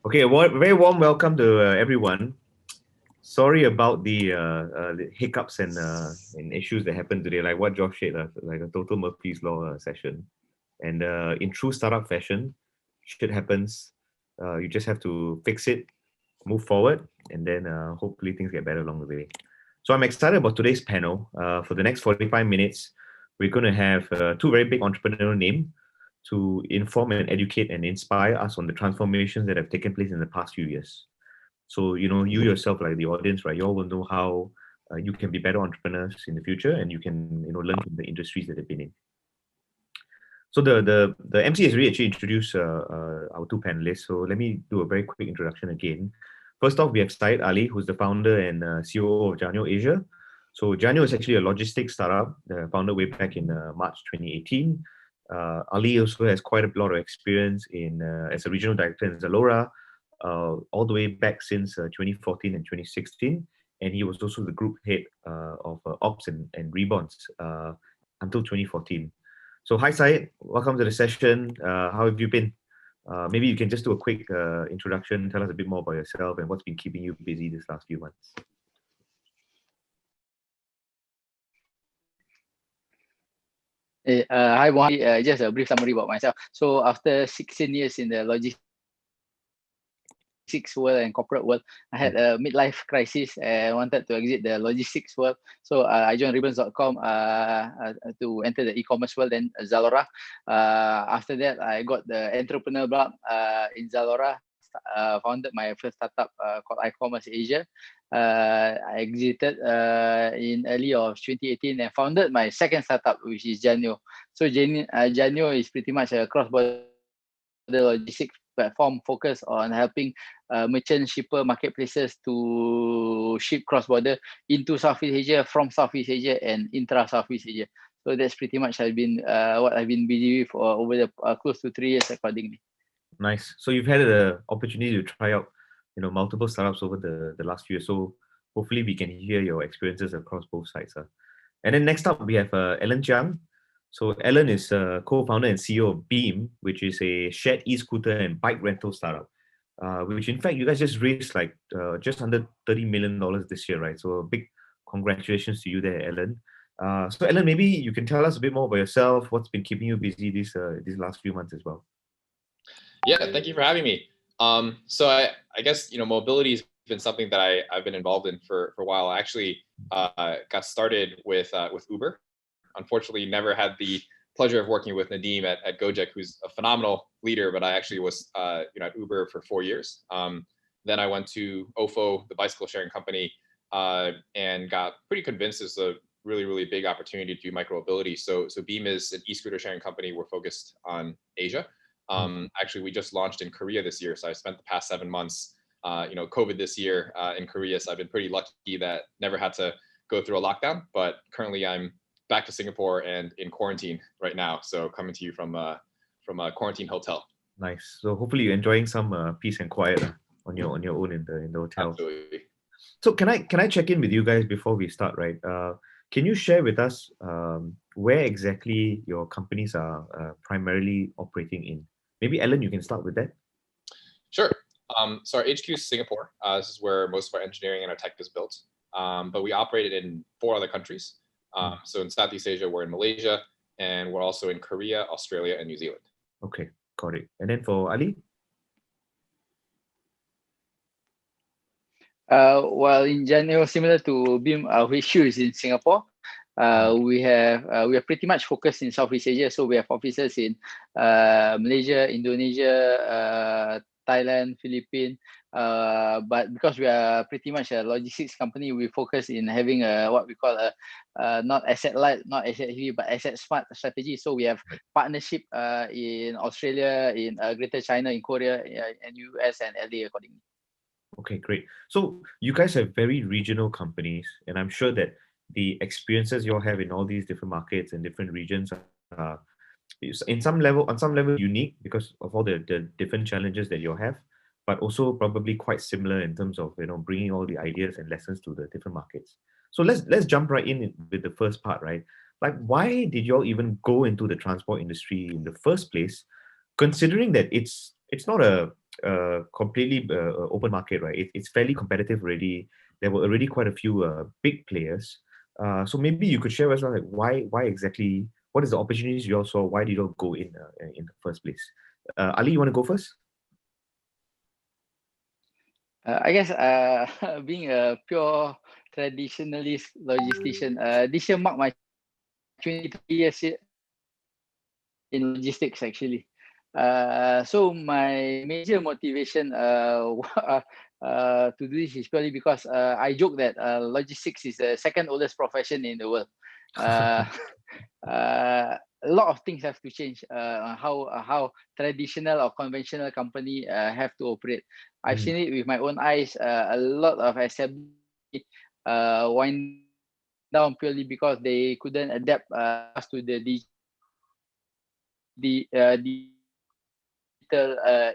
Okay, very warm welcome to everyone. Sorry about the hiccups and issues that happened today. Like what Josh said, like a total Murphy's Law session. And in true startup fashion, shit happens. You just have to fix it, move forward, and then hopefully things get better along the way. So I'm excited about today's panel. For the next 45 minutes, we're going to have two very big entrepreneurial names to inform and educate and inspire us on the transformations that have taken place in the past few years. So, you yourself, like the audience, right, you all will know how you can be better entrepreneurs in the future and you can, learn from the industries that they've been in. So the MC has really actually introduced our two panelists. So let me do a very quick introduction again. First off, we have Syed Ali, who's the founder and CEO of Janio Asia. So Janio is actually a logistics startup, founded way back in March 2018. Ali also has quite a lot of experience in as a regional director in Zalora, all the way back since 2014 and 2016. And he was also the group head of Ops and Reebonz until 2014. So hi Syed, welcome to the session. How have you been? Maybe you can just do a quick introduction, tell us a bit more about yourself and what's been keeping you busy this last few months. Hi, Mohan. Just a brief summary about myself. So after 16 years in the logistics world and corporate world, I had a midlife crisis and wanted to exit the logistics world. So I joined Reebonz.com to enter the e-commerce world and Zalora. After that, I got the entrepreneur block in Zalora. Founded my first startup called iCommerce Asia. I exited in early of 2018 and founded my second startup, which is Janio. So Janio is pretty much a cross-border logistics platform focused on helping merchant shipper marketplaces to ship cross-border into Southeast Asia, from Southeast Asia and intra-Southeast Asia. So that's pretty much what I've been busy with over the close to 3 years accordingly. Nice. So you've had the opportunity to try out, multiple startups over the last few years. So hopefully we can hear your experiences across both sides. And then next up we have Alan Jiang. So Alan is co-founder and CEO of Beam, which is a shared e-scooter and bike rental startup. Which in fact you guys just raised like just under $30 million this year, right? So a big congratulations to you there, Alan. So Alan, maybe you can tell us a bit more about yourself. What's been keeping you busy these last few months as well? Yeah, thank you for having me. So I guess mobility has been something that I've been involved in for a while. I actually got started with Uber. Unfortunately, never had the pleasure of working with Nadeem at Gojek, who's a phenomenal leader. But I actually was at Uber for 4 years. Then I went to OFO, the bicycle sharing company, and got pretty convinced it's a really big opportunity to do micromobility. So Beam is an e-scooter sharing company. We're focused on Asia. Actually, we just launched in Korea this year. So I spent the past 7 months, COVID this year in Korea. So I've been pretty lucky that never had to go through a lockdown. But currently, I'm back to Singapore and in quarantine right now. So coming to you from a quarantine hotel. Nice. So hopefully you're enjoying some peace and quiet on your own in the hotel. Absolutely. So can I check in with you guys before we start, right? Can you share with us where exactly your companies are primarily operating in? Maybe Alan, you can start with that. Sure. So our HQ is Singapore. This is where most of our engineering and our tech is built. But we operated in 4 other countries. So in Southeast Asia, we're in Malaysia, and we're also in Korea, Australia, and New Zealand. Okay, got it. And then for Ali? Well, in general, similar to Beam, our HQ is in Singapore. We are pretty much focused in Southeast Asia, so we have offices in Malaysia, Indonesia, Thailand, Philippines. But because we are pretty much a logistics company, we focus in having what we call a not asset light, not asset heavy, but asset smart strategy. So we have partnership in Australia, in Greater China, in Korea, and US and LA accordingly. Okay, great. So you guys have very regional companies, and I'm sure that the experiences you all have in all these different markets and different regions are on some level unique because of all the different challenges that you all have, but also probably quite similar in terms of bringing all the ideas and lessons to the different markets. So let's jump right in with the first part, right? Like, why did you all even go into the transport industry in the first place, considering that it's not completely open market, right? It's fairly competitive already. There were already quite a few big players. So maybe you could share with us like why exactly, what is the opportunities you all saw? Why did you all go in the first place? Ali, you want to go first? I guess being a pure traditionalist logistician, this year marked my 23 years in logistics actually. So my major motivation to do this is purely because I joke that logistics is the second oldest profession in the world. A lot of things have to change on how traditional or conventional company have to operate. I've seen it with my own eyes. A lot of SME wind down purely because they couldn't adapt to the digital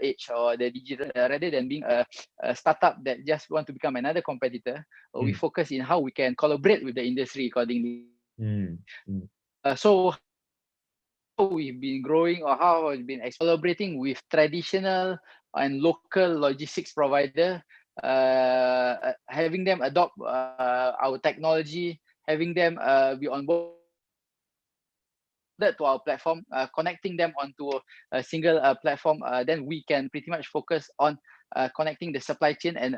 age or the digital rather than being a startup that just want to become another competitor. We focus in how we can collaborate with the industry accordingly. So we've been growing or how we've been collaborating with traditional and local logistics provider, having them adopt our technology, having them be on board to our platform, connecting them onto a single platform, then we can pretty much focus on connecting the supply chain and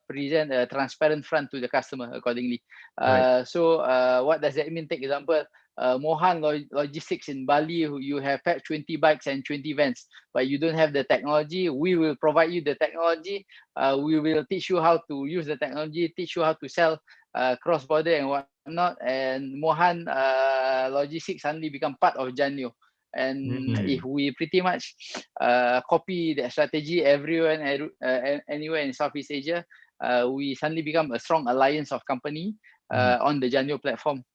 present a transparent front to the customer accordingly. Right. So what does that mean? Take example, Mohan Logistics in Bali, you have had 20 bikes and 20 vans, but you don't have the technology. We will provide you the technology. We will teach you how to use the technology, teach you how to sell cross-border and whatnot. And Mohan Logistics suddenly become part of Janio. And if we pretty much copy that strategy everywhere and anywhere in Southeast Asia, we suddenly become a strong alliance of company on the Janio platform.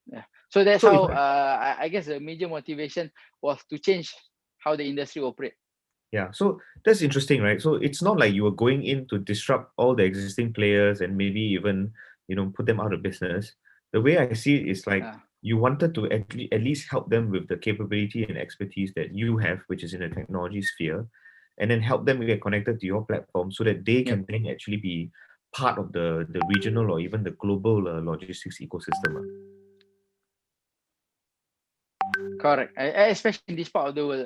Yeah. So that's how I guess the major motivation was to change how the industry operate. Yeah, so that's interesting, right? So it's not like you were going in to disrupt all the existing players and maybe even, put them out of business. The way I see it is like you wanted to at least help them with the capability and expertise that you have, which is in the technology sphere, and then help them get connected to your platform so that they can then actually be part of the regional or even the global logistics ecosystem. Correct. Especially in this part of the world,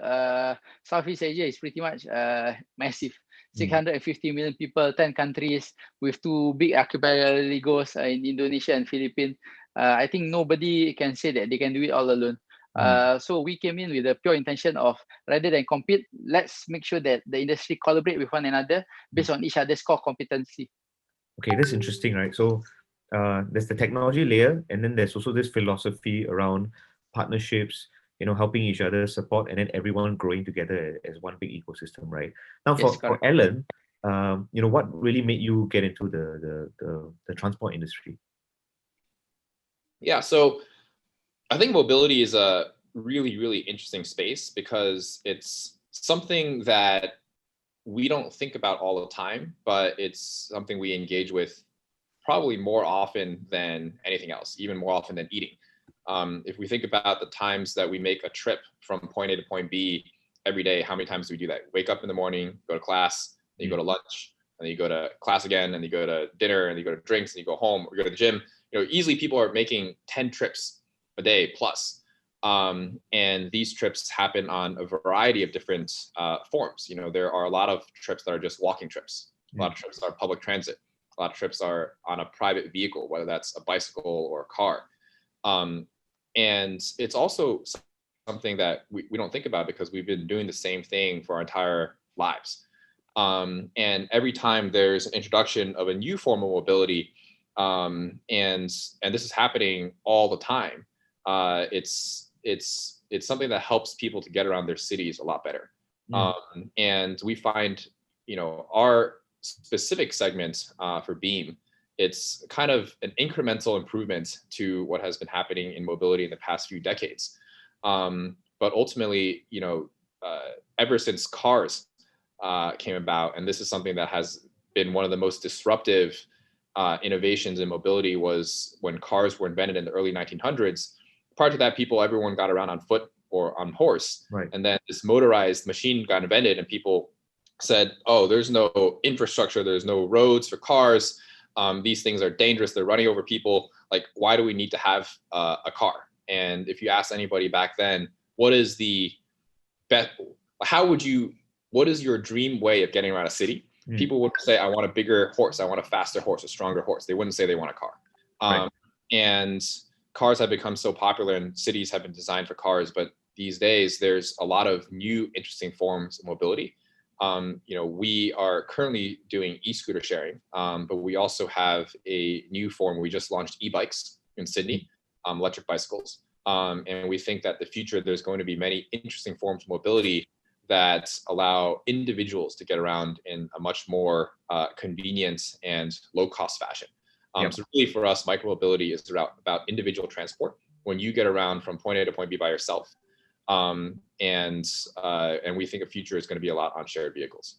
Southeast Asia is pretty much massive. 650 million people, 10 countries with two big archipelagos in Indonesia and Philippines. I think nobody can say that they can do it all alone. So we came in with a pure intention of, rather than compete, let's make sure that the industry collaborate with one another based on each other's core competency. Okay, that's interesting, right? So there's the technology layer, and then there's also this philosophy around partnerships, helping each other support, and then everyone growing together as one big ecosystem, right? Now, for Alan, what really made you get into the transport industry? Yeah, so I think mobility is a really, really interesting space because it's something that we don't think about all the time, but it's something we engage with probably more often than anything else, even more often than eating. If we think about the times that we make a trip from point A to point B every day, how many times do we do that? Wake up in the morning, go to class, then you go to lunch, and then you go to class again, and you go to dinner, and you go to drinks, and you go home, or you go to the gym. Easily people are making 10 trips a day plus. And these trips happen on a variety of different forms. There are a lot of trips that are just walking trips. A lot of trips are public transit. A lot of trips are on a private vehicle, whether that's a bicycle or a car. And it's also something that we don't think about because we've been doing the same thing for our entire lives. And every time there's an introduction of a new form of mobility, and this is happening all the time, it's something that helps people to get around their cities a lot better. And we find, our specific segment for Beam, it's kind of an incremental improvement to what has been happening in mobility in the past few decades. But ultimately, ever since cars came about, and this is something that has been one of the most disruptive innovations in mobility, was when cars were invented in the early 1900s. Prior to that, everyone got around on foot. or on horse. Right. And then this motorized machine got invented, and people said, oh, there's no infrastructure, there's no roads for cars. These things are dangerous. They're running over people. Like, why do we need to have a car? And if you ask anybody back then, what is the best, what is your dream way of getting around a city? People would say, I want a bigger horse. I want a faster horse, a stronger horse. They wouldn't say they want a car. Right. And cars have become so popular, and cities have been designed for cars. But these days, there's a lot of new, interesting forms of mobility. We are currently doing e-scooter sharing, but we also have a new form. We just launched e-bikes in Sydney, electric bicycles. And we think that the future, there's going to be many interesting forms of mobility that allow individuals to get around in a much more convenient and low-cost fashion. So really for us, micromobility is about individual transport. When you get around from point A to point B by yourself, and we think the future is going to be a lot on shared vehicles.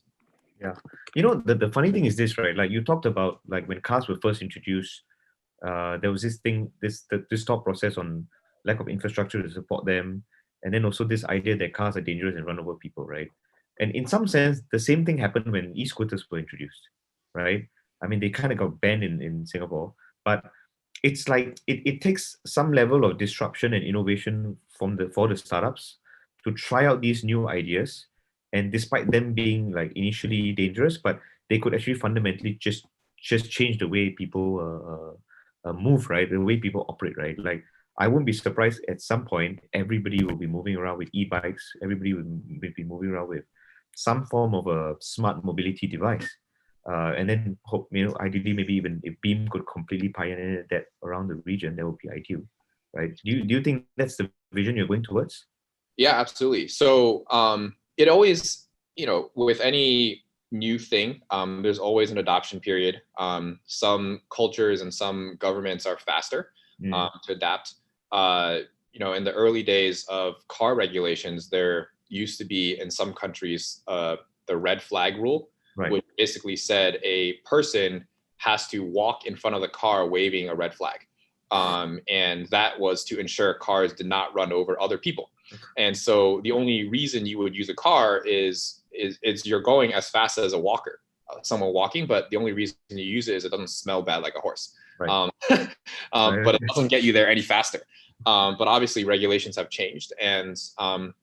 Yeah, the funny thing is this, right? Like you talked about, like when cars were first introduced, there was this thought process on lack of infrastructure to support them, and then also this idea that cars are dangerous and run over people, right? And in some sense, the same thing happened when e-scooters were introduced, right? I mean, they kind of got banned in Singapore, but it's like it takes some level of disruption and innovation for the startups to try out these new ideas. And despite them being like initially dangerous, but they could actually fundamentally just change the way people move, right? The way people operate, right? Like I wouldn't be surprised at some point everybody will be moving around with e-bikes. Everybody will be moving around with some form of a smart mobility device. And then hope, ideally maybe even if Beam could completely pioneer that around the region, that would be ideal, right? Do you think that's the vision you're going towards? Yeah, absolutely. So it always, with any new thing, there's always an adoption period. Some cultures and some governments are faster to adapt. In the early days of car regulations, there used to be in some countries the red flag rule, right, which basically said a person has to walk in front of the car waving a red flag. And that was to ensure cars did not run over other people. And so the only reason you would use a car is you're going as fast as a walker, someone walking, but the only reason you use it is it doesn't smell bad like a horse. Right. But it doesn't get you there any faster. But obviously regulations have changed, and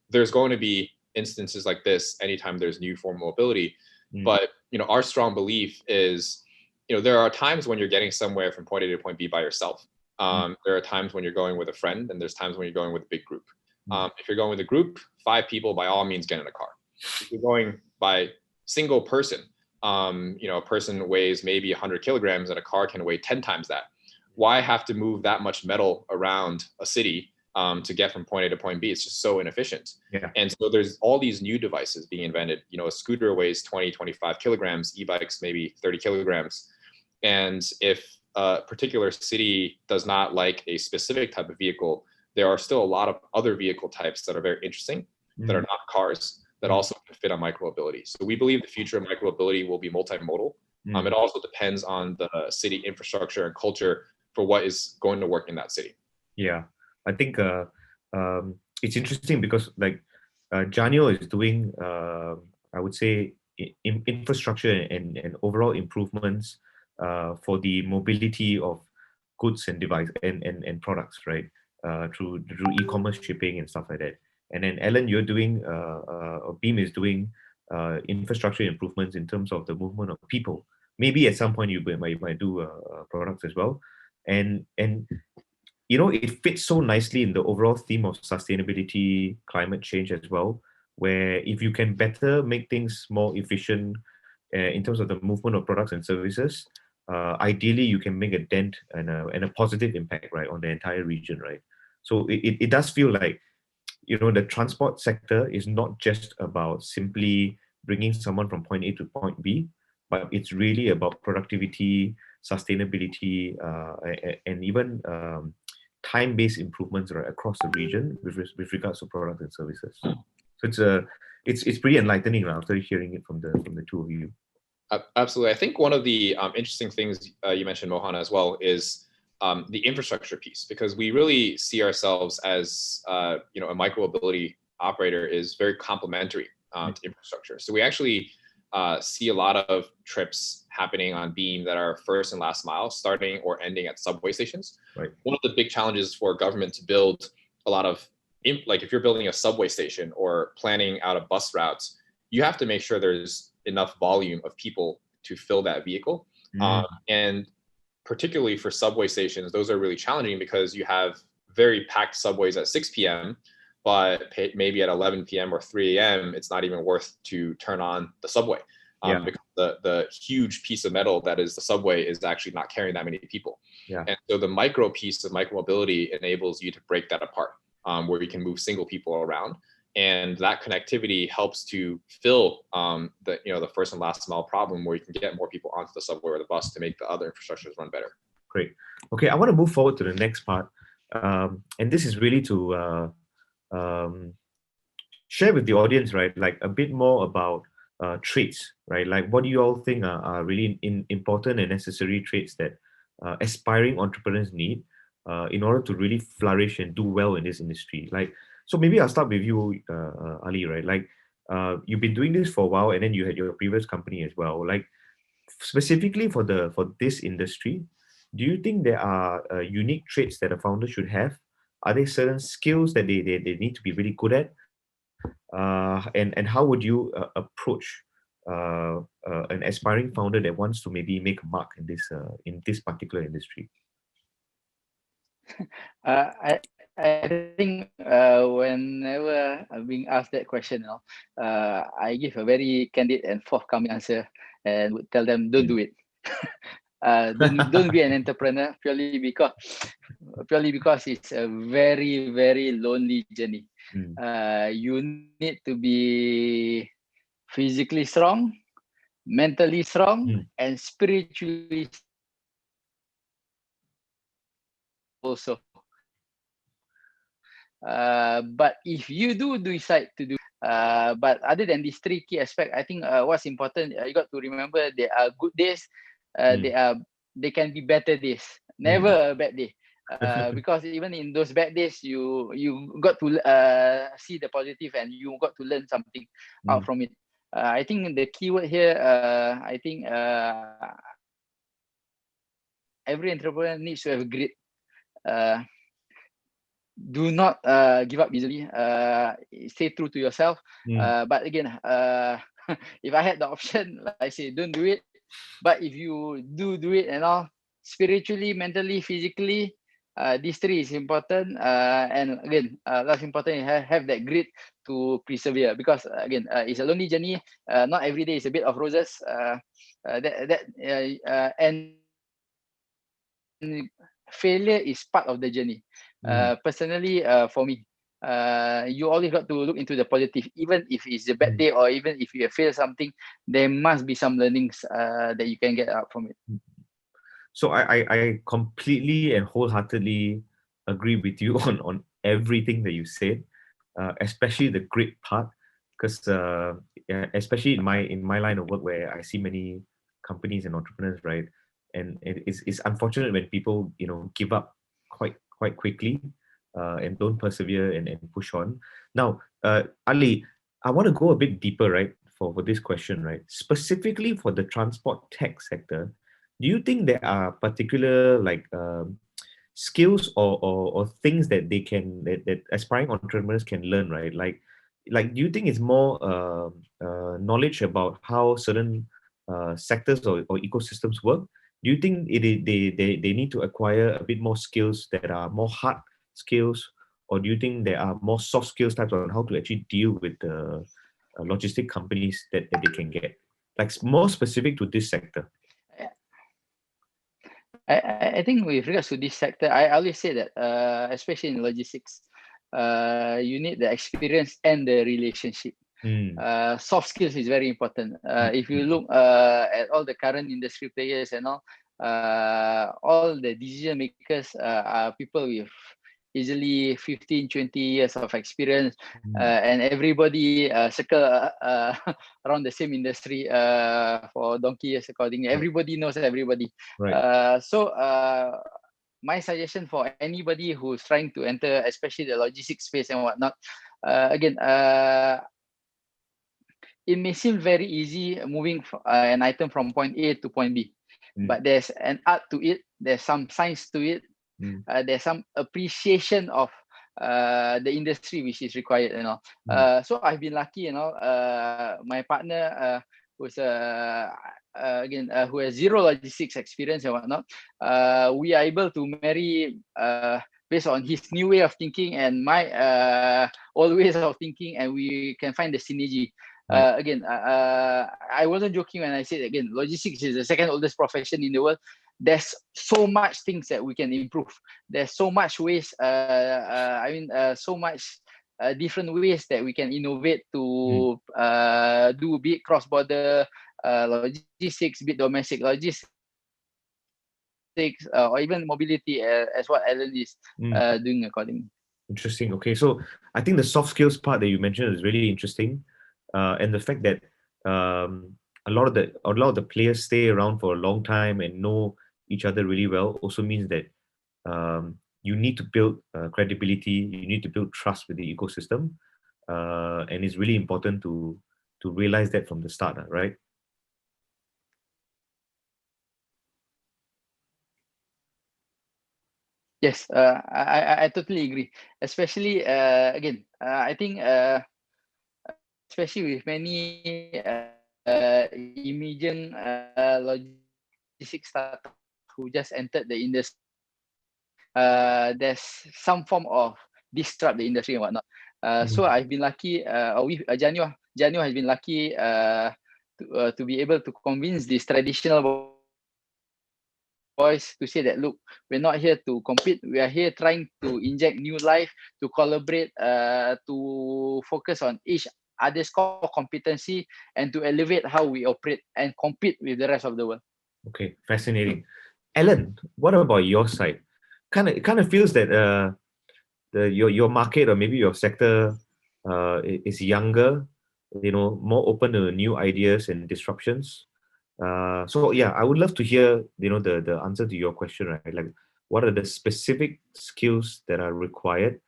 there's going to be instances like this anytime there's new form of mobility. But our strong belief is, there are times when you're getting somewhere from point A to point B by yourself. There are times when you're going with a friend, and there's times when you're going with a big group. If you're going with a group, 5 people, by all means, get in a car. If you're going by single person, a person weighs maybe 100 kilograms and a car can weigh 10 times that. Why have to move that much metal around a city to get from point A to point B? It's just so inefficient. Yeah. And so there's all these new devices being invented. A scooter weighs 20, 25 kilograms, e-bikes maybe 30 kilograms. And if a particular city does not like a specific type of vehicle, there are still a lot of other vehicle types that are very interesting, that are not cars, that also can fit on micromobility. So we believe the future of micromobility will be multimodal. It also depends on the city infrastructure and culture for what is going to work in that city. Yeah, I think it's interesting because like Janio is doing, I would say, infrastructure and overall improvements for the mobility of goods and device and products, right? Through e-commerce shipping and stuff like that. And then Alan, you're doing, Beam is doing infrastructure improvements in terms of the movement of people. Maybe at some point you might do products as well. And it fits so nicely in the overall theme of sustainability, climate change as well, where if you can better make things more efficient in terms of the movement of products and services, ideally you can make a dent and a positive impact, right, on the entire region, right? So it does feel like, the transport sector is not just about simply bringing someone from point A to point B, but it's really about productivity, sustainability, and even time-based improvements right across the region with regards to products and services. So it's pretty enlightening after hearing it from the two of you. Absolutely. I think one of the interesting things you mentioned, Mohan, as well, is the infrastructure piece, because we really see ourselves as a micromobility operator is very complementary to infrastructure. So we actually see a lot of trips happening on Beam that are first and last mile, starting or ending at subway stations. Right. One of the big challenges for government to build a lot of, like if you're building a subway station or planning out a bus routes, you have to make sure there's enough volume of people to fill that vehicle. And particularly for subway stations, those are really challenging because you have very packed subways at 6 p.m., but maybe at 11 p.m. or 3 a.m., it's not even worth to turn on the subway. Because the huge piece of metal that is the subway is actually not carrying that many people. And so the micro piece of micromobility enables you to break that apart, where you can move single people around. And that connectivity helps to fill the first and last mile problem, where you can get more people onto the subway or the bus to make the other infrastructures run better. Great. Okay, I want to move forward to the next part. And this is really to share with the audience, right? Like a bit more about traits, right? Like what do you all think are really important and necessary traits that aspiring entrepreneurs need in order to really flourish and do well in this industry? Like, so maybe I'll start with you, Ali, right? Like you've been doing this for a while, and then you had your previous company as well. Like specifically for this industry, do you think there are unique traits that a founder should have? Are there certain skills that they need to be really good at? And how would you approach an aspiring founder that wants to maybe make a mark in this particular industry? I think whenever I'm being asked that question, I give a very candid and forthcoming answer, and would tell them, don't do it. Don't be an entrepreneur purely because it's a very, very lonely journey. You need to be physically strong, mentally strong, and spiritually also. But if you do decide to do, but other than this three key aspect, I think what's important, you got to remember there are good days, they can be better days, never a bad day. Because even in those bad days, you got to see the positive, and you got to learn something out from it. I think the key word here, I think every entrepreneur needs to have grit. Do not give up easily. Stay true to yourself. But again, if I had the option, like I say, don't do it. But if you do it and all, spiritually, mentally, physically, these three is important. And again, last important, have that grit to persevere, because again, it's a lonely journey. Not every day is a bed of roses. And failure is part of the journey. Personally, for me, you always got to look into the positive. Even if it's a bad day, or even if you fail something, there must be some learnings that you can get out from it. So I completely and wholeheartedly agree with you on everything that you said, especially the grit part, because especially in my line of work, where I see many companies and entrepreneurs, right, and it's unfortunate when people give up quite quickly and don't persevere and push on. Now, Ali, I want to go a bit deeper, right, for this question, right, specifically for the transport tech sector. Do you think there are particular skills or things that that aspiring entrepreneurs can learn, right? Like do you think it's more knowledge about how certain sectors or ecosystems work? Do you think they need to acquire a bit more skills that are more hard skills, or do you think there are more soft skills types on how to actually deal with the logistic companies that they can get, like more specific to this sector? I think with regards to this sector, I always say that, especially in logistics, you need the experience and the relationship. Soft skills is very important. If you look at all the current industry players and all the decision makers are people with easily 15, 20 years of experience, and everybody circle around the same industry for donkey years accordingly. Everybody knows everybody. Right. So my suggestion for anybody who's trying to enter, especially the logistics space and whatnot, again, it may seem very easy moving an item from point A to point B, but there's an art to it. There's some science to it. There's some appreciation of the industry which is required, so I've been lucky, my partner who's again who has zero logistics experience and whatnot, we are able to marry based on his new way of thinking and my old ways of thinking, and we can find the synergy. Again, I wasn't joking when I said, again, logistics is the second oldest profession in the world. There's so much things that we can improve. There's so much ways, so much different ways that we can innovate to do, be it cross-border logistics, be it domestic logistics, or even mobility, as what Alan is doing accordingly. Interesting. Okay, so I think the soft skills part that you mentioned is really interesting, and the fact that a lot of the players stay around for a long time and know each other really well also means that you need to build credibility, you need to build trust with the ecosystem, and it's really important to realize that from the start, right? Yes, I totally agree. Especially again, I think especially with many emerging logistics startups who just entered the industry, there's some form of disrupt the industry and whatnot. So I've been lucky, Janio has been lucky to be able to convince this traditional voice to say that, look, we're not here to compete. We are here trying to inject new life, to collaborate, to focus on each other's core competency, and to elevate how we operate and compete with the rest of the world. Okay, fascinating. Alan, what about your side? It kind of feels that your market, or maybe your sector is younger, more open to new ideas and disruptions. So yeah, I would love to hear, the answer to your question, right? Like, what are the specific skills that are required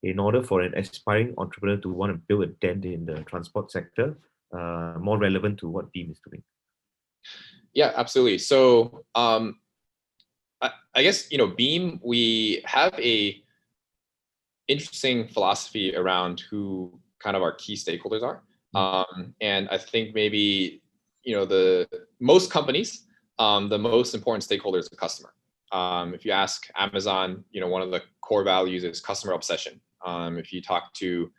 in order for an aspiring entrepreneur to want to build a dent in the transport sector, more relevant to what Beam is doing? Yeah, absolutely. So I guess, Beam, we have a interesting philosophy around who kind of our key stakeholders are. And I think maybe, the most companies, the most important stakeholder is the customer. If you ask Amazon, one of the core values is customer obsession. If you talk to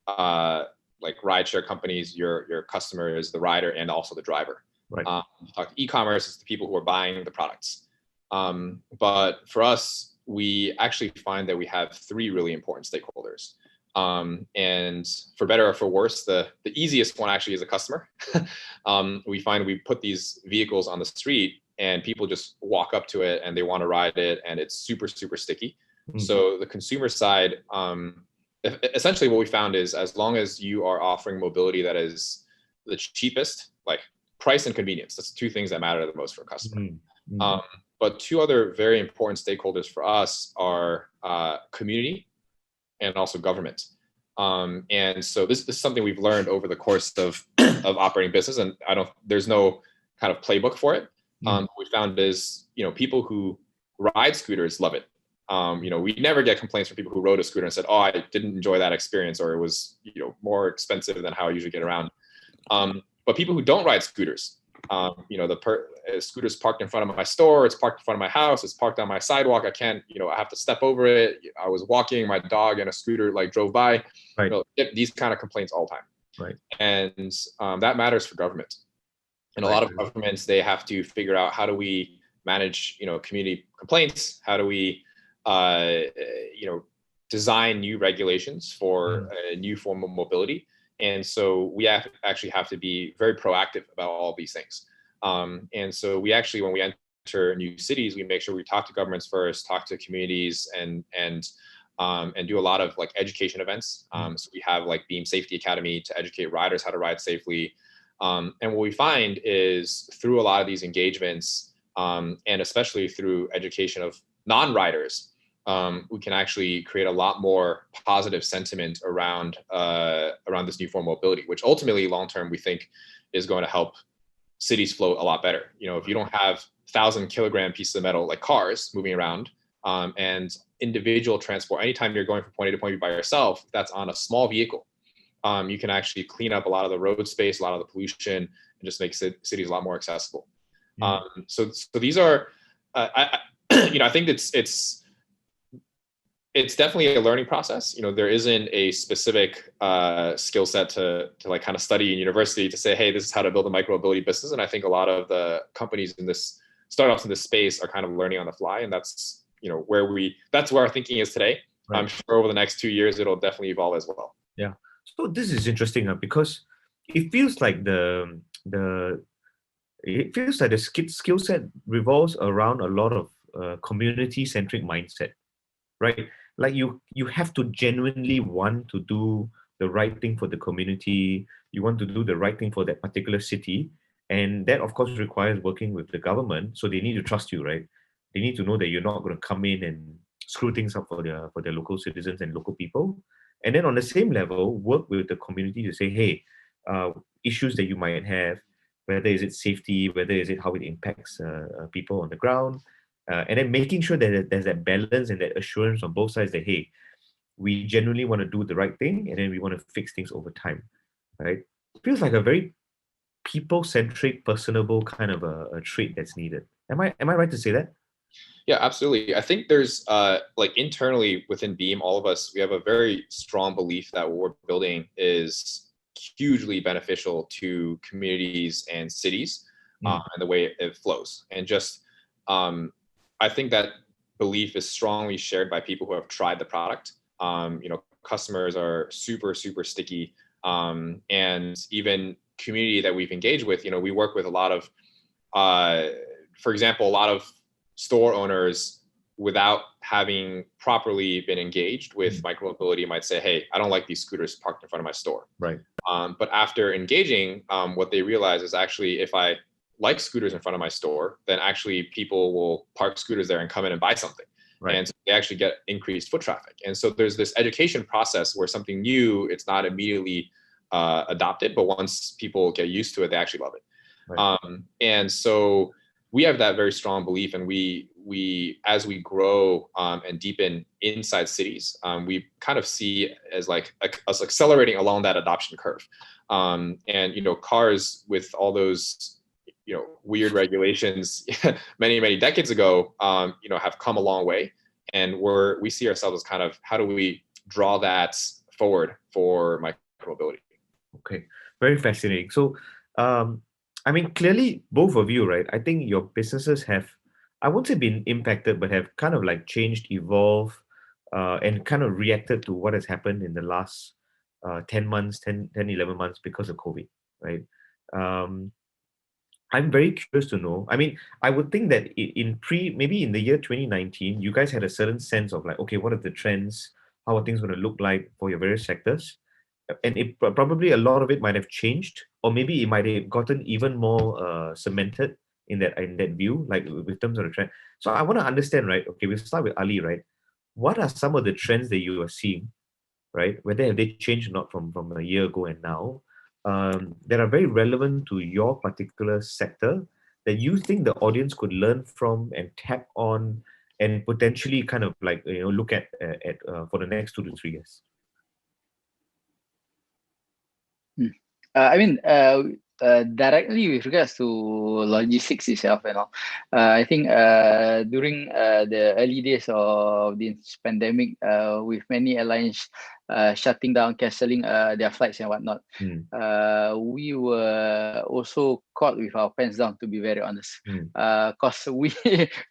like rideshare companies, your customer is the rider and also the driver. Right. If you talk to e-commerce, it's the people who are buying the products. But for us, we actually find that we have three really important stakeholders. And for better or for worse, the easiest one actually is a customer. We find we put these vehicles on the street and people just walk up to it and they want to ride it, and it's super, super sticky. So the consumer side, essentially what we found is, as long as you are offering mobility that is the cheapest, like price and convenience, that's two things that matter the most for a customer. But two other very important stakeholders for us are community and also government. And so this is something we've learned over the course of operating business, and there's no kind of playbook for it. What we found is, people who ride scooters love it. We never get complaints from people who rode a scooter and said, oh, I didn't enjoy that experience, or it was, more expensive than how I usually get around. But people who don't ride scooters, the scooter's parked in front of my store, it's parked in front of my house, it's parked on my sidewalk, I can't, I have to step over it. I was walking, my dog and a scooter drove by. Right. These kind of complaints all the time. Right. And that matters for government. And a lot of governments, they have to figure out, how do we manage, community complaints? How do we, design new regulations for a new form of mobility? And so we actually have to be very proactive about all these things. And so we actually, when we enter new cities, we make sure we talk to governments first, talk to communities, and do a lot of education events. So we have Beam Safety Academy to educate riders how to ride safely. And what we find is, through a lot of these engagements, and especially through education of non-riders, we can actually create a lot more positive sentiment around this new form of mobility, which ultimately long-term we think is going to help cities float a lot better. You know, if you don't have 1,000-kilogram pieces of metal like cars moving around, and individual transport, anytime you're going from point A to point B by yourself, that's on a small vehicle, you can actually clean up a lot of the road space, a lot of the pollution, and just make cities a lot more accessible. So these are, I think it's definitely a learning process. You know, there isn't a specific skill set to like kind of study in university to say, hey, this is how to build a micro-mobility business. And I think a lot of the companies in this, startups in this space are kind of learning on the fly. And that's, you know, that's where our thinking is today. Right. I'm sure over the next 2 years, it'll definitely evolve as well. Yeah. So this is interesting because it feels like the skill set revolves around a lot of community-centric mindset, right? Like you have to genuinely want to do the right thing for the community. You want to do the right thing for that particular city. And that, of course, requires working with the government. So they need to trust you, right? They need to know that you're not going to come in and screw things up for their local citizens and local people. And then on the same level, work with the community to say, hey, issues that you might have, whether is it safety, whether is it how it impacts people on the ground, and then making sure that there's that balance and that assurance on both sides that, hey, we genuinely want to do the right thing and then we want to fix things over time, right? It feels like a very people-centric, personable kind of a trait that's needed. Am I right to say that? Yeah, absolutely. I think there's like internally within Beam, all of us, we have a very strong belief that what we're building is hugely beneficial to communities and cities, and the way it flows. And just, I think that belief is strongly shared by people who have tried the product. You know, customers are super, super sticky. And even community that we've engaged with, you know, we work with a lot of, for example, a lot of store owners, without having properly been engaged with micromobility, might say, hey, I don't like these scooters parked in front of my store. Right. But after engaging, what they realize is actually, if I like scooters in front of my store, then actually people will park scooters there and come in and buy something. Right. And so they actually get increased foot traffic. And so there's this education process where something new, it's not immediately adopted, but once people get used to it, they actually love it. Right. And so we have that very strong belief, and we as we grow and deepen inside cities, we kind of see as like us accelerating along that adoption curve. And you know, cars with all those, you know, weird regulations many decades ago, you know, have come a long way, and we see ourselves as kind of, how do we draw that forward for micromobility? Okay, very fascinating. So, I mean, clearly, both of you, right? I think your businesses have, I won't say been impacted, but have kind of like changed, evolved, and kind of reacted to what has happened in the last 10 months, 10, 11 months because of COVID, right? I'm very curious to know. I mean, I would think that maybe in the year 2019, you guys had a certain sense of like, okay, what are the trends? How are things going to look like for your various sectors? And probably a lot of it might have changed, or maybe it might have gotten even more cemented in that view, like with terms of the trend. So I want to understand, right? Okay, we'll start with Ali, right? What are some of the trends that you are seeing, right? Whether have they changed or not from a year ago and now, that are very relevant to your particular sector that you think the audience could learn from and tap on and potentially kind of like, you know, look at for the next 2 to 3 years. I mean, directly with regards to logistics itself, you know, I think during the early days of this pandemic, with many airlines shutting down, cancelling their flights and whatnot, we were also caught with our pants down, to be very honest, because we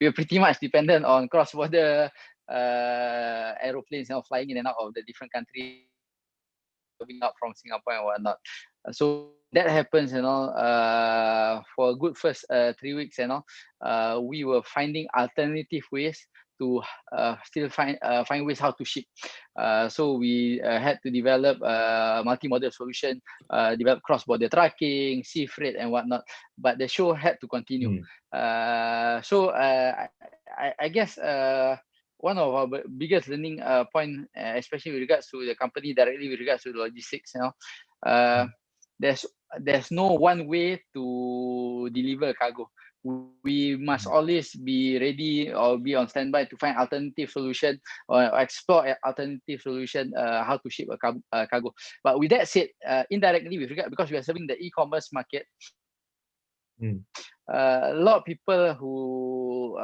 are pretty much dependent on cross-border aeroplanes, you know, flying in and out of the different countries, coming out from Singapore and whatnot. So that happens, you know, for a good first 3 weeks, you know, we were finding alternative ways to still find ways how to ship. So we had to develop a multi-modal solution, develop cross-border tracking, sea freight, and whatnot. But the show had to continue. So I guess one of our biggest learning point, especially with regards to the company directly with regards to the logistics, there's no one way to deliver cargo. We must always be ready or be on standby to find alternative solution or explore alternative solution how to ship a cargo. But with that said, indirectly with regard, because we are serving the e-commerce market, a lot of people who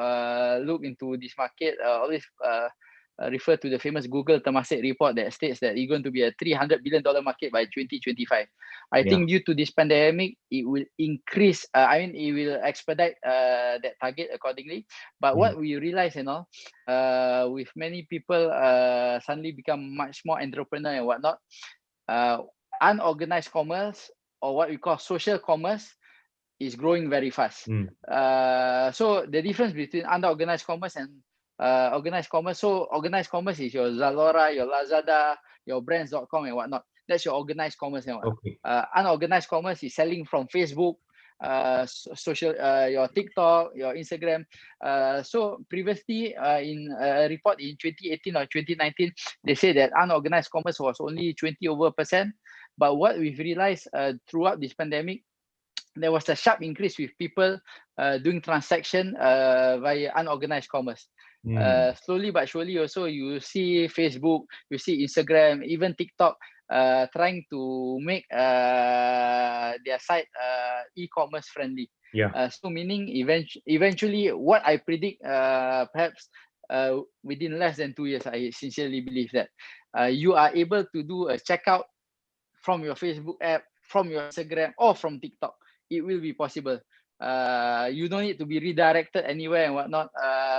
look into this market always refer to the famous Google Temasek report that states that it's going to be a $300 billion market by 2025. I think due to this pandemic, it will increase, it will expedite that target accordingly. But what we realize, with many people suddenly become much more entrepreneur and whatnot, unorganized commerce, or what we call social commerce, is growing very fast. So the difference between unorganized commerce and organized commerce. So organized commerce is your Zalora, your Lazada, your brands.com and whatnot. That's your organized commerce and whatnot. Unorganized commerce is selling from Facebook, social, your TikTok, your Instagram. So previously in a report in 2018 or 2019, they say that unorganized commerce was only 20%. But what we've realized throughout this pandemic, there was a sharp increase with people doing transaction via unorganized commerce. Slowly but surely also you see Facebook, you see Instagram, even TikTok trying to make their site e-commerce friendly. So meaning eventually what I predict perhaps within less than 2 years, I sincerely believe that you are able to do a checkout from your Facebook app, from your Instagram, or from TikTok. It will be possible. You don't need to be redirected anywhere and whatnot.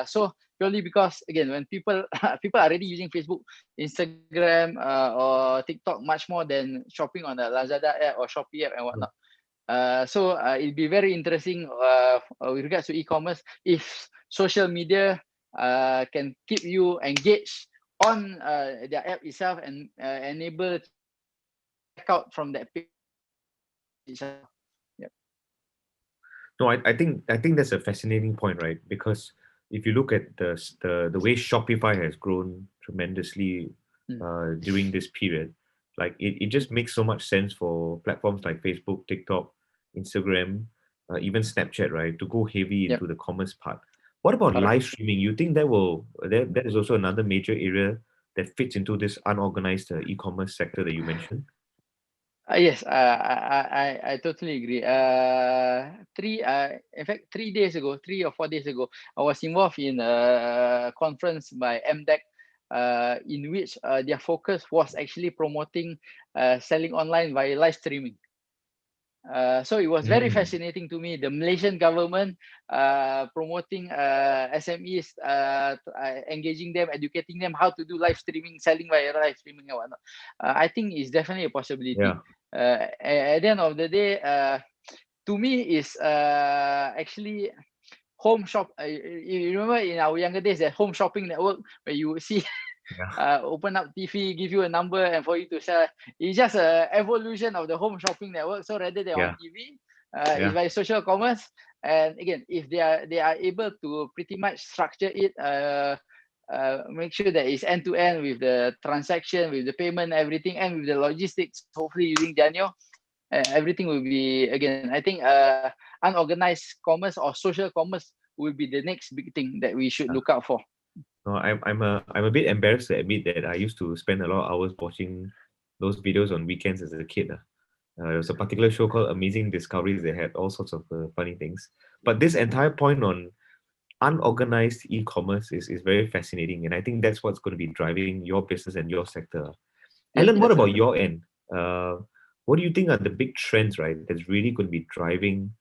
So purely because, again, when people are already using Facebook, Instagram, or TikTok much more than shopping on the Lazada app or Shopee app and whatnot. So it'll be very interesting with regards to e-commerce if social media can keep you engaged on their app itself and enable checkout from that page itself. No, I think that's a fascinating point, right? Because if you look at the way Shopify has grown tremendously during this period, like it just makes so much sense for platforms like Facebook, TikTok, Instagram, even Snapchat, right, to go heavy into the commerce part. What about live streaming? You think that is also another major area that fits into this unorganized e-commerce sector that you mentioned? Yes, I totally agree. In fact, 3 or 4 days ago, I was involved in a conference by MDEC, in which their focus was actually promoting selling online via live streaming. So it was very fascinating to me. The Malaysian government promoting SMEs, engaging them, educating them how to do live streaming, selling via live streaming and whatnot. I think it's definitely a possibility. At the end of the day, to me, is actually home shop. You remember in our younger days, that home shopping network where you see open up TV, give you a number, and for you to sell. It's just an evolution of the home shopping network. So rather than on TV, it's by social commerce. And again, if they are able to pretty much structure it, make sure that it's end to end with the transaction, with the payment, everything, and with the logistics. Hopefully using Janio, everything will be, again, I think unorganized commerce or social commerce will be the next big thing that we should look out for. No, I'm a bit embarrassed to admit that I used to spend a lot of hours watching those videos on weekends as a kid. There was a particular show called Amazing Discoveries that had all sorts of funny things. But this entire point on unorganized e-commerce is very fascinating, and I think that's what's going to be driving your business and your sector. Alan, what about your end? What do you think are the big trends, right, that's really going to be driving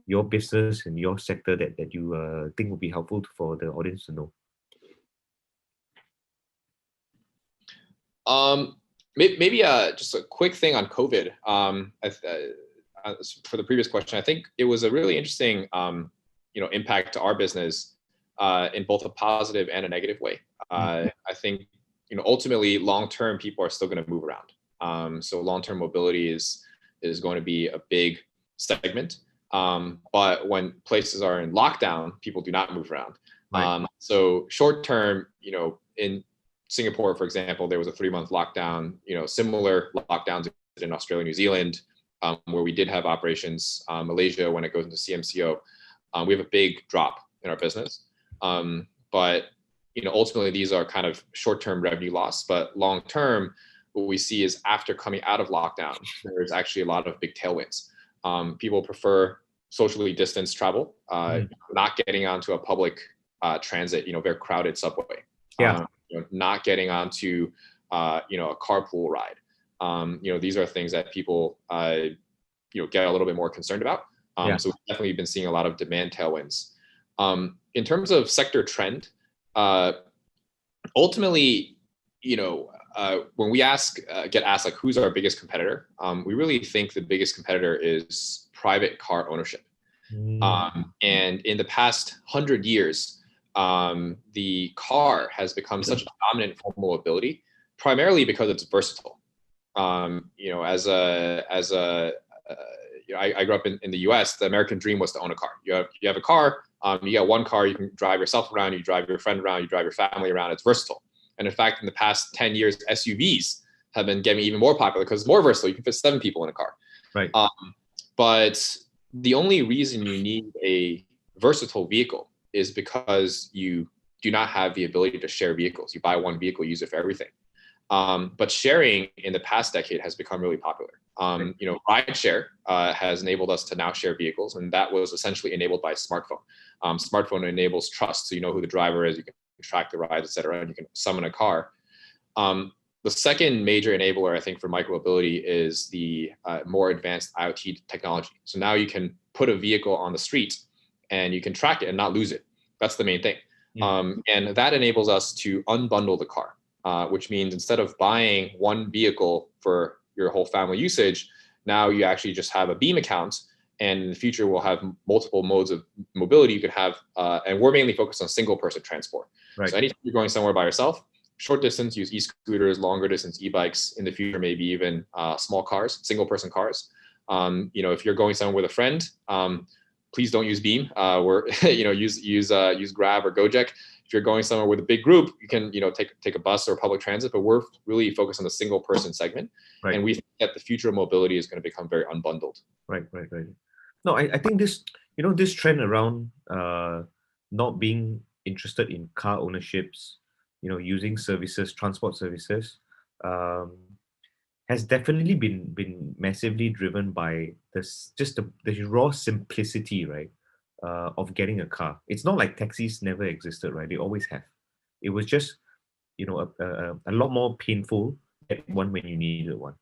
your business and your sector that you think would be helpful for the audience to know? Maybe just a quick thing on COVID. For the previous question, I think it was a really interesting, impact to our business in both a positive and a negative way. I think, ultimately long-term people are still going to move around. So long-term mobility is going to be a big segment. But when places are in lockdown, people do not move around. Right. So short-term, in Singapore, for example, there was a 3-month lockdown, similar lockdowns in Australia, New Zealand, where we did have operations. Malaysia, when it goes into CMCO, we have a big drop in our business. But ultimately these are kind of short-term revenue loss, but long-term, what we see is after coming out of lockdown, there's actually a lot of big tailwinds. People prefer socially distanced travel, not getting onto a public transit, very crowded subway. Yeah. Not getting onto, a carpool ride. These are things that people, get a little bit more concerned about. So we've definitely been seeing a lot of demand tailwinds. In terms of sector trend, ultimately, when we get asked like, who's our biggest competitor? We really think the biggest competitor is private car ownership. And in the past 100 years, the car has become such a dominant form of mobility, primarily because it's versatile. I grew up in the US. The American dream was to own a car. You have a car, you got one car, you can drive yourself around, you drive your friend around, you drive your family around. It's versatile. And in fact, in the past 10 years, SUVs have been getting even more popular because it's more versatile. You can fit 7 people in a car. Right. But the only reason you need a versatile vehicle is because you do not have the ability to share vehicles. You buy one vehicle, use it for everything. But sharing in the past decade has become really popular. Rideshare has enabled us to now share vehicles, and that was essentially enabled by smartphone. Smartphone enables trust, so you know who the driver is, you can track the rides, et cetera, and you can summon a car. The second major enabler, I think, for micromobility is the more advanced IoT technology. So now you can put a vehicle on the street and you can track it and not lose it. That's the main thing. And that enables us to unbundle the car, which means instead of buying one vehicle for your whole family usage, now you actually just have a Beam account, and in the future we'll have multiple modes of mobility you could have, and we're mainly focused on single person transport. Right. So anytime you're going somewhere by yourself, short distance, use e-scooters, longer distance, e-bikes, in the future, maybe even small cars, single person cars. If you're going somewhere with a friend, please don't use Beam. Use Grab or Gojek. If you're going somewhere with a big group, you can, take a bus or public transit, but we're really focused on the single person segment. Right. And we think that the future of mobility is going to become very unbundled. Right. No, I think this trend around not being interested in car ownerships, using services, transport services, has definitely been massively driven by the raw simplicity, right, of getting a car. It's not like taxis never existed, right? They always have. It was just, a lot more painful to get one when you needed one.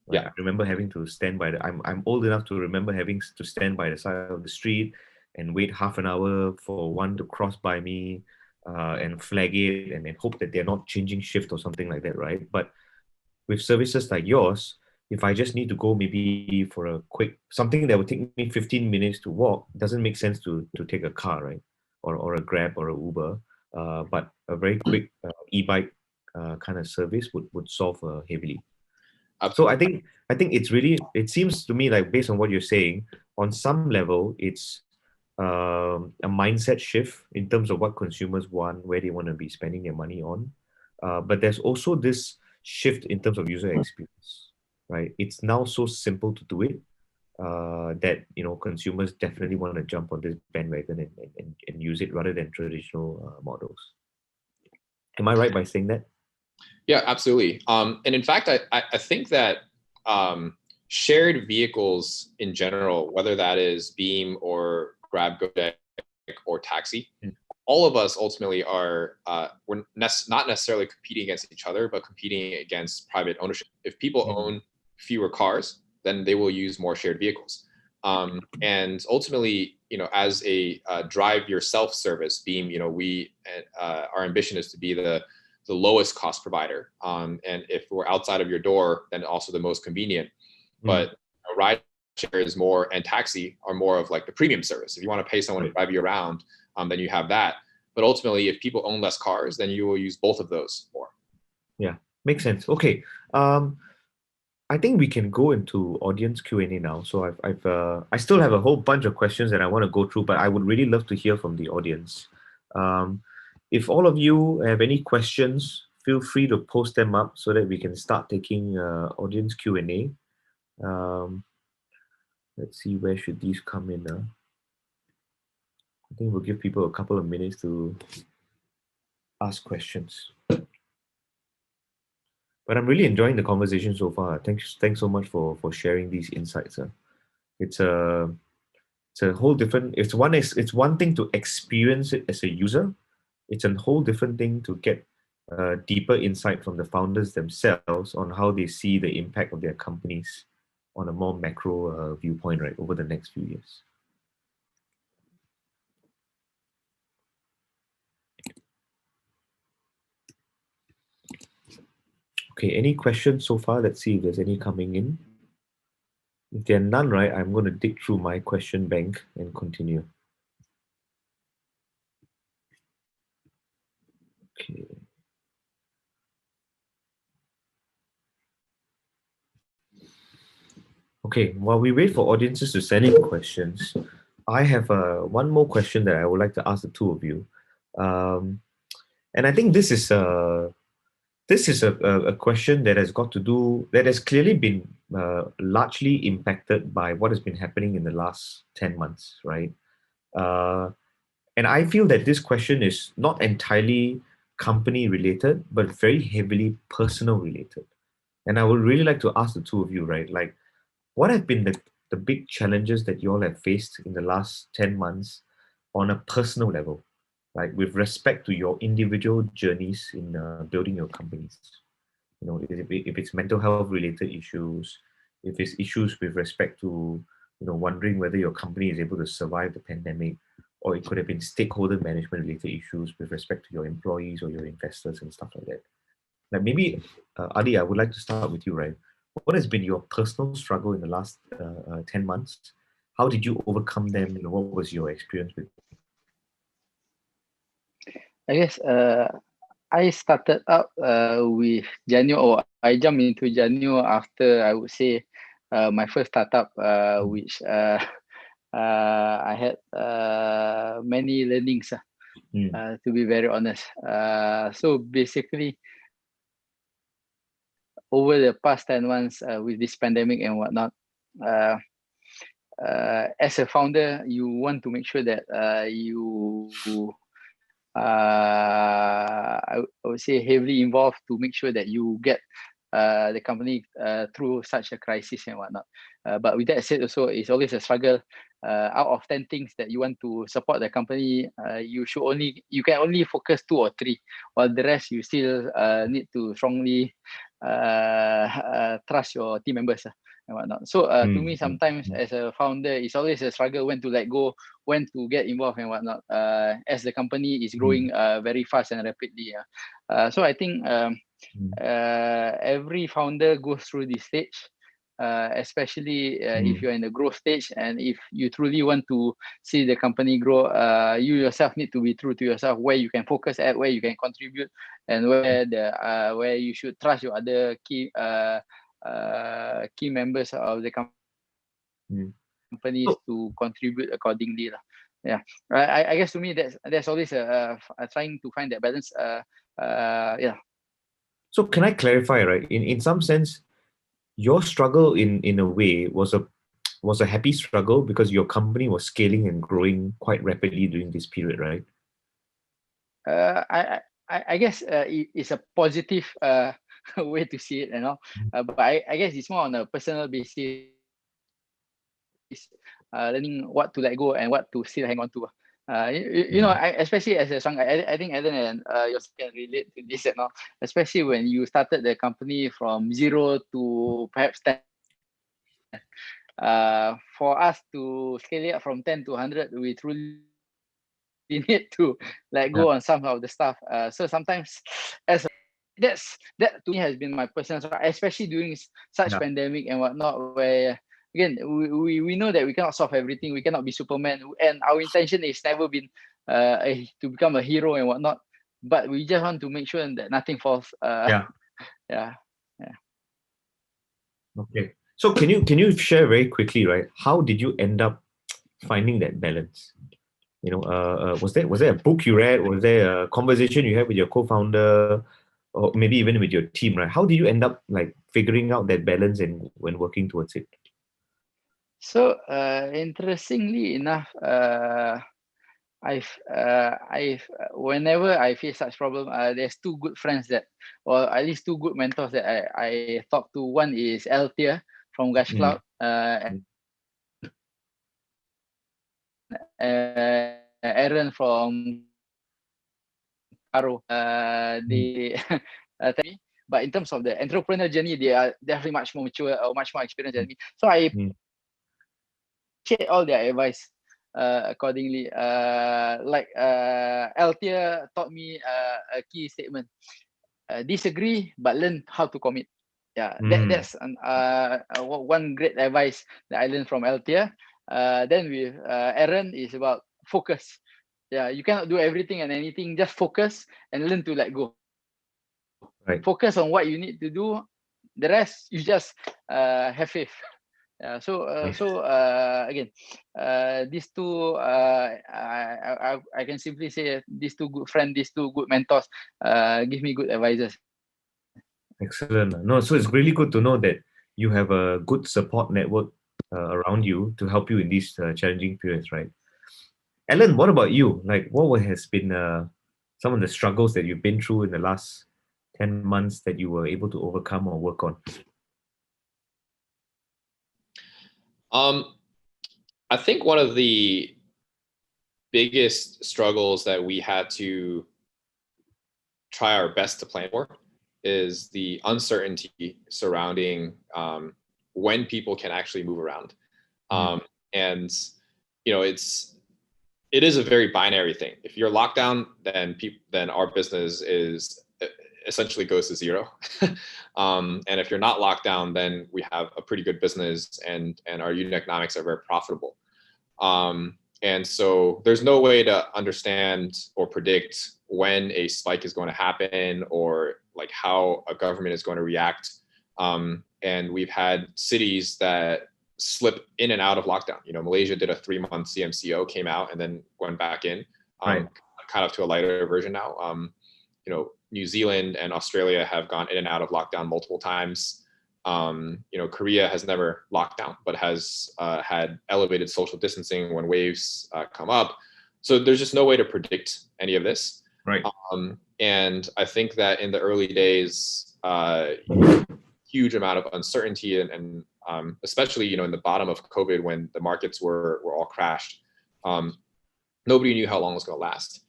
Right? Yeah, I remember having to stand by I'm old enough to remember having to stand by the side of the street and wait half an hour for one to cross by me, and flag it and then hope that they're not changing shift or something like that, right? But with services like yours, if I just need to go maybe for a quick, something that would take me 15 minutes to walk, it doesn't make sense to take a car, right? Or a Grab or a Uber. But a very quick e-bike kind of service would solve heavily. So I think it seems to me like, based on what you're saying, on some level, it's a mindset shift in terms of what consumers want, where they want to be spending their money on. But there's also this shift in terms of user experience, right? It's now so simple to do it that consumers definitely want to jump on this bandwagon and use it rather than traditional models. Am I right by saying that? Yeah, absolutely. And in fact, I think that shared vehicles in general, whether that is Beam or Grab, Gojek, or taxi, all of us ultimately are we're not necessarily competing against each other, but competing against private ownership. If people own fewer cars, then they will use more shared vehicles. And ultimately, as a drive yourself service, Beam, our ambition is to be the lowest cost provider. And if we're outside of your door, then also the most convenient. But ride share is more, and taxi are more of like the premium service. If you want to pay someone to drive you around, then you have that. But ultimately, if people own less cars, then you will use both of those more. Yeah, makes sense. Okay. I think we can go into audience Q&A now. So I still have a whole bunch of questions that I want to go through, but I would really love to hear from the audience. If all of you have any questions, feel free to post them up so that we can start taking audience Q&A. Let's see, where should these come in? I think we'll give people a couple of minutes to ask questions. But I'm really enjoying the conversation so far. Thanks so much for sharing these insights. It's a whole different. It's one thing to experience it as a user. It's a whole different thing to get deeper insight from the founders themselves on how they see the impact of their companies on a more macro viewpoint, right, over the next few years. Okay, any questions so far? Let's see if there's any coming in. If there are none, right, I'm going to dig through my question bank and continue. Okay. Okay, while we wait for audiences to send in questions, I have one more question that I would like to ask the two of you. And I think this is a question that has clearly been largely impacted by what has been happening in the last 10 months, right? And I feel that this question is not entirely company related, but very heavily personal related. And I would really like to ask the two of you, right? Like, what have been the big challenges that you all have faced in the last 10 months on a personal level, like with respect to your individual journeys in building your companies? You know, if it's mental health related issues, if it's issues with respect to, you know, wondering whether your company is able to survive the pandemic, or it could have been stakeholder management related issues with respect to your employees or your investors and stuff like that. Like maybe, Ali, I would like to start with you, right? What has been your personal struggle in the last 10 months? How did you overcome them? You know, what was your experience with them? I guess I started out with Janio, or I jumped into Janio after, I would say, my first startup, which I had many learnings, to be very honest. So basically, over the past 10 months with this pandemic and whatnot, as a founder, you want to make sure that I would say heavily involved to make sure that you get the company through such a crisis and whatnot. But with that said, also it's always a struggle. Out of 10 things that you want to support the company, you can only focus 2 or 3, while the rest you still need to strongly trust your team members and whatnot. So to me, sometimes as a founder, it's always a struggle when to let go, when to get involved and whatnot, as the company is growing very fast and rapidly. So I think every founder goes through this stage, especially if you're in the growth stage, and if you truly want to see the company grow, you yourself need to be true to yourself, where you can focus at, where you can contribute, and where you should trust your other key members of the companies to contribute accordingly. Yeah, I guess to me that's always trying to find that balance. Yeah. So can I clarify, right? In some sense, your struggle in a way was a happy struggle because your company was scaling and growing quite rapidly during this period, right? I guess it's a positive way to see it, you know. But I guess it's more on a personal basis, learning what to let go and what to still hang on to. You know, especially as a strong, I think Alan and you can relate to this, you know, especially when you started the company from 0 to perhaps 10. For us to scale it up from 10 to 100, we truly need to let go on some of the stuff. So sometimes, that to me has been my personal struggle, especially during such pandemic and whatnot, where again we know that we cannot solve everything, we cannot be Superman, and our intention is never been to become a hero and whatnot. But we just want to make sure that nothing falls. Yeah. Yeah. Okay. So can you share very quickly, right? How did you end up finding that balance? Was there a book you read? Was there a conversation you had with your co-founder, or maybe even with your team, right? How did you end up like figuring out that balance and when working towards it? So interestingly enough, I've whenever I face such problem, there's two good friends that, or at least two good mentors that I talk to. One is Althea from Gush Cloud, Aaron from Caro. They tell me, but in terms of the entrepreneur journey, they are definitely much more mature or much more experienced than me. So I appreciate all their advice accordingly. Like Althea taught me a key statement: disagree, but learn how to commit. Yeah, that's one great advice that I learned from Althea. Then with Aaron is about focus. Yeah, you cannot do everything and anything. Just focus and learn to let go. Right. Focus on what you need to do. The rest, you just have faith. So again, these two, I can simply say these two good friends, these two good mentors, give me good advisors. Excellent. No, so it's really good to know that you have a good support network around you to help you in these challenging periods, right? Alan, what about you? Like, what has been some of the struggles that you've been through in the last 10 months that you were able to overcome or work on? I think one of the biggest struggles that we had to try our best to plan for is the uncertainty surrounding when people can actually move around. And, it is a very binary thing. If you're locked down, then our business essentially goes to zero. And if you're not locked down, then we have a pretty good business and our unit economics are very profitable. And so there's no way to understand or predict when a spike is going to happen or like how a government is going to react. And we've had cities that slip in and out of lockdown. Malaysia did a 3-month CMCO, came out and then went back in, kind of to a lighter version now. New Zealand and Australia have gone in and out of lockdown multiple times. Korea has never locked down, but has had elevated social distancing when waves come up. So there's just no way to predict any of this. Right. And I think that in the early days, huge amount of uncertainty and especially, in the bottom of COVID when the markets were all crashed, nobody knew how long it was going to last.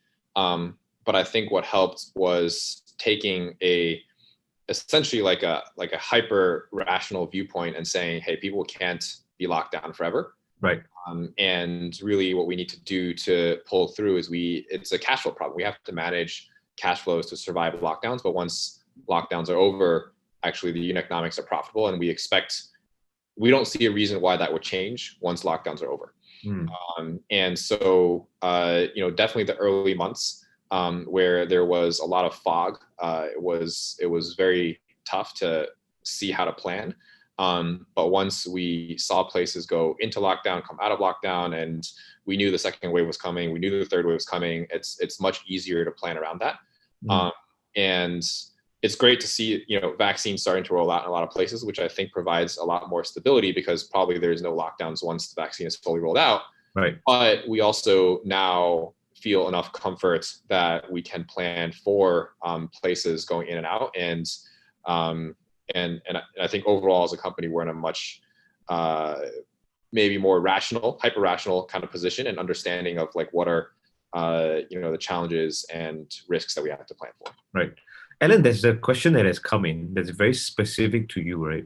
But I think what helped was taking essentially like a hyper rational viewpoint and saying, hey, people can't be locked down forever. Right. And really what we need to do to pull through is it's a cash flow problem. We have to manage cash flows to survive lockdowns. But once lockdowns are over, actually the unit economics are profitable. And we don't see a reason why that would change once lockdowns are over. And so, definitely the early months where there was a lot of fog, it was very tough to see how to plan. But once we saw places go into lockdown, come out of lockdown, and we knew the second wave was coming, we knew the third wave was coming, it's much easier to plan around that. And it's great to see, vaccines starting to roll out in a lot of places, which I think provides a lot more stability because probably there's no lockdowns once the vaccine is fully rolled out. Right. But we also now feel enough comfort that we can plan for places going in and out. And I think overall as a company, we're in a much maybe more rational, hyper rational kind of position and understanding of like what are the challenges and risks that we have to plan for. Right. Alan, there's a question that has come in that's very specific to you, right?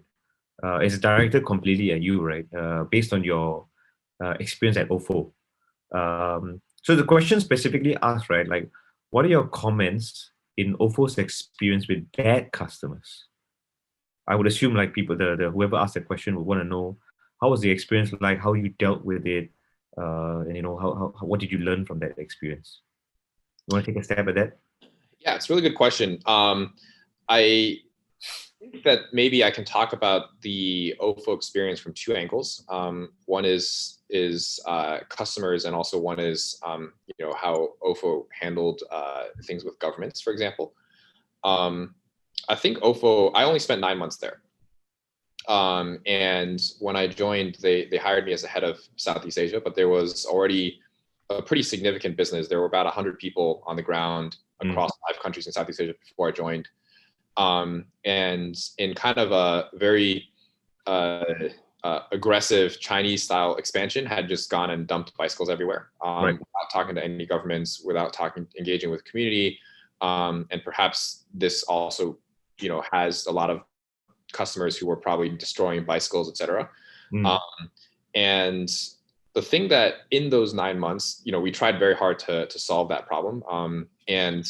It's directed completely at you, right? Based on your experience at OFO. So the question specifically asks, right, like, what are your comments in OFO's experience with bad customers? I would assume like people, the whoever asked the question would want to know how was the experience like, how you dealt with it, And what did you learn from that experience? You want to take a stab at that? Yeah, it's a really good question. I think that maybe I can talk about the OFO experience from two angles. One is customers, and also one is how OFO handled things with governments, for example. I think OFO, I only spent 9 months there. And when I joined, they hired me as the head of Southeast Asia, but there was already a pretty significant business. There were about 100 people on the ground across 5 countries in Southeast Asia before I joined. And in kind of a very aggressive Chinese style expansion, had just gone and dumped bicycles everywhere, without talking to any governments, without engaging with community. And perhaps this also, has a lot of customers who were probably destroying bicycles, etc. And the thing that in those 9 months, we tried very hard to solve that problem. And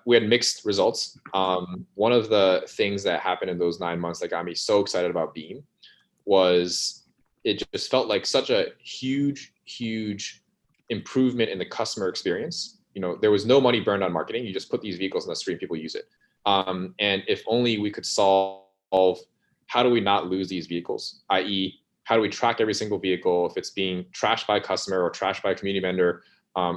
we had mixed results. One of the things that happened in those 9 months that got me so excited about Beam was it just felt like such a huge improvement in the customer experience. There was no money burned on marketing. You just put these vehicles on the street, people use it. And if only we could solve how do we not lose these vehicles, i.e., how do we track every single vehicle? If it's being trashed by a customer or trashed by a community vendor,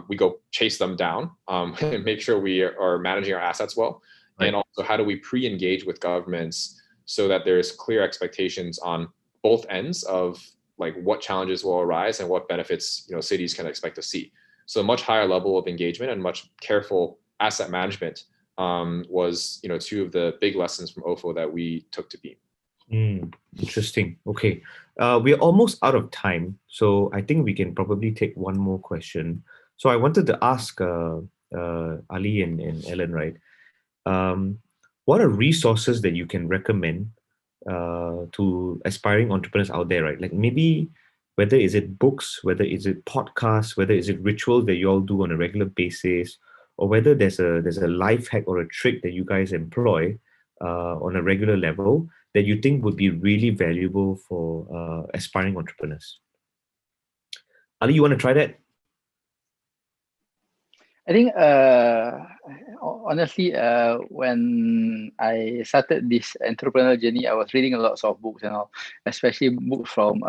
we go chase them down and make sure we are managing our assets well. Right. And also, how do we pre-engage with governments so that there's clear expectations on both ends of like what challenges will arise and what benefits cities can expect to see. So a much higher level of engagement and much careful asset management was two of the big lessons from OFO that we took to Beam. Interesting. Okay. We're almost out of time, so I think we can probably take one more question. So I wanted to ask Ali and Alan, right? What are resources that you can recommend to aspiring entrepreneurs out there, right? Like maybe whether is it books, whether is it podcasts, whether is it rituals that you all do on a regular basis, or whether there's a life hack or a trick that you guys employ on a regular level that you think would be really valuable for aspiring entrepreneurs. Ali, you want to try that? I think honestly, when I started this entrepreneurial journey, I was reading a lot of books and all, especially books from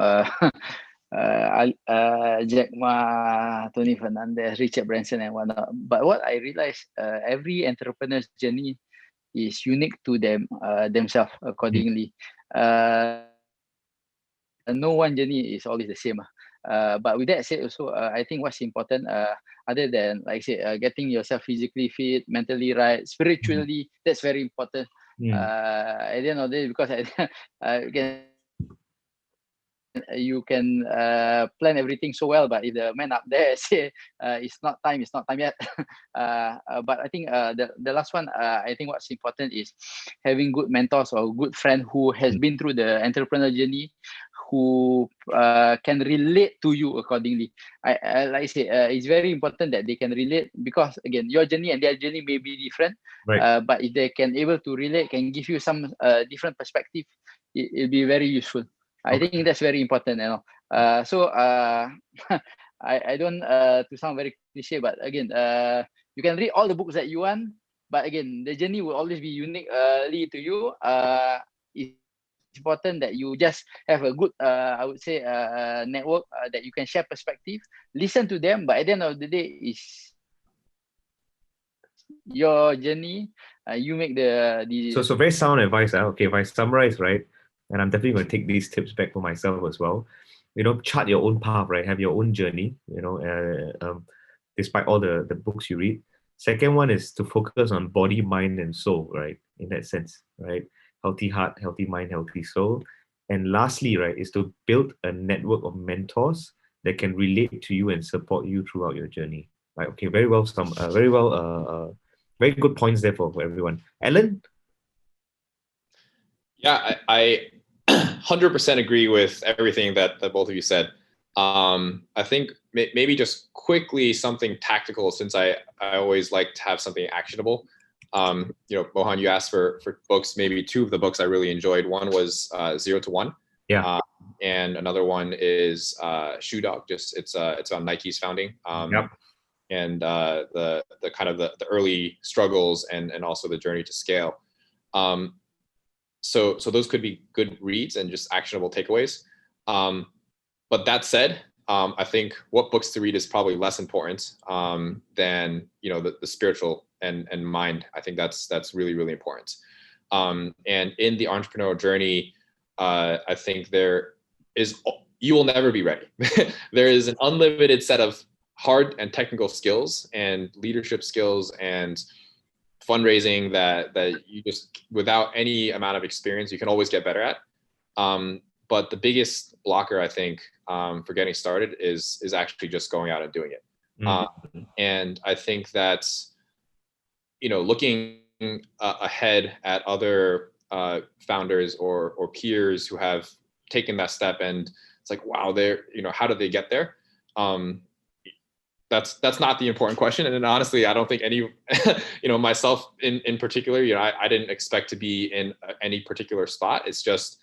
Jack Ma, Tony Fernandez, Richard Branson, and whatnot. But what I realized, every entrepreneur's journey is unique to themselves accordingly. No one journey is always the same. But with that said, also I think what's important, other than like say getting yourself physically fit, mentally right, spiritually, that's very important. At the end of the day, because you can plan everything so well, but if the man up there say it's not time yet. But I think the last one, I think what's important is having good mentors or good friend who has been through the entrepreneurial journey, who can relate to you accordingly. I like I say, it's very important that they can relate, because again, your journey and their journey may be different, right. But if they can able to relate, can give you some different perspective, it'll be very useful. I think that's very important, So I don't to sound very cliche, but again, you can read all the books that you want, but again, the journey will always be uniquely to you. It's important that you just have a good, I would say, network that you can share perspective, listen to them, but at the end of the day, is your journey. You make the So very sound advice. Okay, if I summarize, right, and I'm definitely going to take these tips back for myself as well. Chart your own path, right? Have your own journey, despite all the books you read. Second one is to focus on body, mind, and soul, right? In that sense, right? Healthy heart, healthy mind, healthy soul. And lastly, right, is to build a network of mentors that can relate to you and support you throughout your journey. Right? Okay, very good points there for everyone. Alan? Yeah, I 100% agree with everything that both of you said. I think maybe just quickly something tactical, since I always like to have something actionable. Mohan, you asked for books. Maybe two of the books I really enjoyed. One was 0 to 1. Yeah. And another one is Shoe Dog. Just it's on Nike's founding. Yep. And the kind of the early struggles and also the journey to scale. So those could be good reads and just actionable takeaways. But that said, I think what books to read is probably less important than the spiritual and mind. I think that's really, really important. And in the entrepreneurial journey, I think you will never be ready. There is an unlimited set of hard and technical skills and leadership skills and fundraising that you just, without any amount of experience, you can always get better at. But the biggest blocker, I think, for getting started is actually just going out and doing it. And I think that, looking ahead at other founders or peers who have taken that step, and it's like, wow, how did they get there? That's not the important question. And then honestly, I don't think any, myself in particular, I didn't expect to be in any particular spot. It's just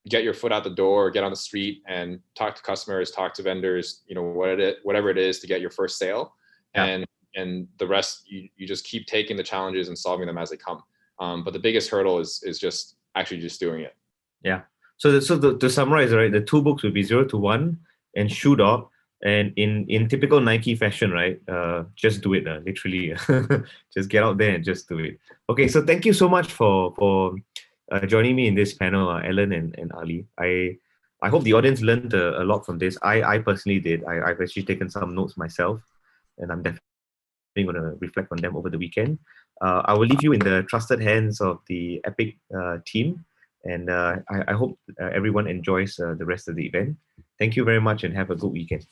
get your foot out the door, get on the street and talk to customers, talk to vendors, whatever it is to get your first sale. Yeah. And the rest, you just keep taking the challenges and solving them as they come. But the biggest hurdle is just actually just doing it. Yeah. So to summarize, right, the two books would be 0 to 1 and Shoe Dog. And in typical Nike fashion, right, just do it, literally. Just get out there and just do it. Okay, so thank you so much for joining me in this panel, Alan and Ali. I hope the audience learned a lot from this. I personally did. I've actually taken some notes myself, and I'm definitely going to reflect on them over the weekend. I will leave you in the trusted hands of the Epic team, and I hope everyone enjoys the rest of the event. Thank you very much and have a good weekend.